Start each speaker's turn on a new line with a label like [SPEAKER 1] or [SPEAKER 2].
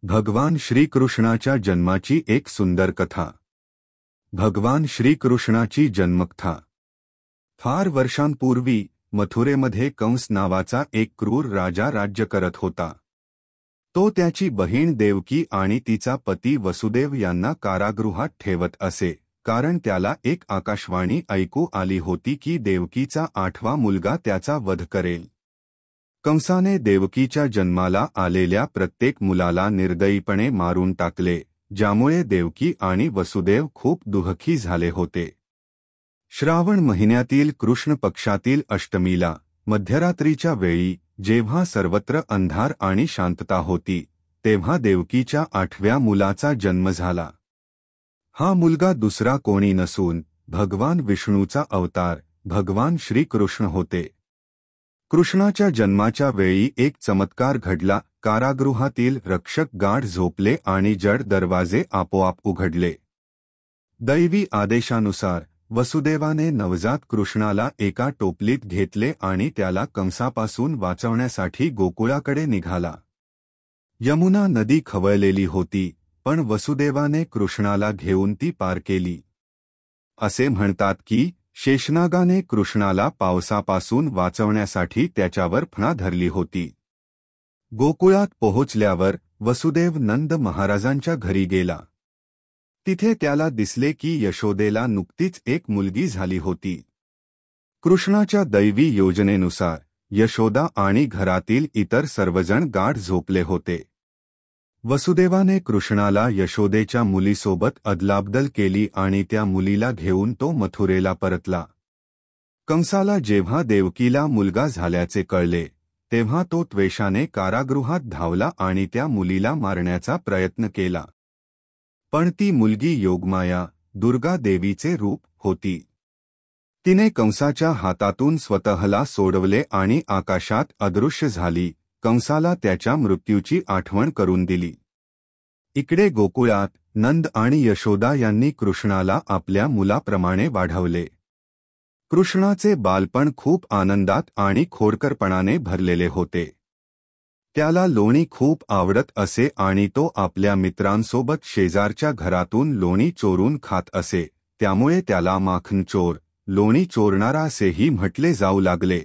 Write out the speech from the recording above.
[SPEAKER 1] भगवान श्रीकृष्णाच्या जन्माची एक सुंदर कथा। भगवान श्रीकृष्णाची जन्मकथा। फार वर्षांपूर्वी मथुरेमध्ये कंस नावाचा एक क्रूर राजा राज्य करत होता। तो त्याची बहीण देवकी आणि तिचा पती वसुदेव यांना कारागृहात ठेवत असे, कारण त्याला एक आकाशवाणी ऐकू आली होती की देवकीचा 8वा मुलगा त्याचा वध करेल। कंसाने देवकीच्या जन्माला आलेल्या प्रत्येक मुलाला निर्दयीपणे मारून टाकले, ज्यामुळे देवकी आणि वसुदेव खूप दुःखी झाले होते। श्रावण महिन्यातील कृष्ण पक्षातील अष्टमीला मध्यरात्रीच्या वेळी जेव्हा सर्वत्र अंधार आणि शांतता होती, तेव्हा देवकीच्या 8व्या मुलाचा जन्म झाला। हा मुलगा दुसरा कोणी नसून भगवान विष्णूचा अवतार भगवान श्रीकृष्ण होते। कृष्णाच्या जन्माच्या वेळी एक चमत्कार घडला। कारागृहातील रक्षक गाढ झोपले आणि जड दरवाजे आपोआप उघडले। दैवी आदेशानुसार वसुदेवाने नवजात कृष्णाला एका टोपलीत घेतले आणि त्याला कंसापासून वाचवण्यासाठी गोकुळाकडे निघाला। यमुना नदी खवळलेली होती, पण वसुदेवाने कृष्णाला घेऊन ती पार केली। असे म्हणतात की शेषनागाने कृष्णाला पावसापासून वाचवण्यासाठी त्याच्यावर फणा धरली होती। गोकुळात पोहोचल्यावर वसुदेव नंद महाराजांच्या घरी गेला। तिथे त्याला दिसले की यशोदेला नुकतीच एक मुलगी झाली होती। कृष्णाच्या दैवी योजनेनुसार यशोदा आणि घरातील इतर सर्वजण गाढ झोपले होते। वसुदेवाने कृष्णाला यशोदेच्या मुलीसोबत अदलाबदल केली आणि त्या मुलीला घेऊन तो मथुरेला परतला। कंसाला जेव्हा देवकीला मुलगा झाल्याचे कळले, तेव्हा तो त्वेषाने कारागृहात धावला आणि त्या मुलीला मारण्याचा प्रयत्न केला। पण ती मुलगी योगमाया दुर्गा देवीचे रूप होती। तिने कंसाच्या हातातून स्वतःला सोडवले आणि आकाशात अदृश्य झाली, कंसाला त्याच्या मृत्यूची आठवण करून दिली। इकडे गोकुळात नंद आणि यशोदा यांनी कृष्णाला आपल्या मुलाप्रमाणे वाढवले। कृष्णाचे बालपण खूप आनंदात आणि खोडकरपणाने भरलेले होते। त्याला लोणी खूप आवडत असे आणि तो आपल्या मित्रांसोबत शेजारच्या घरातून लोणी चोरून खात असे, त्यामुळे त्याला माखन चोर, लोणी चोरणारा असेही म्हटले जाऊ लागले।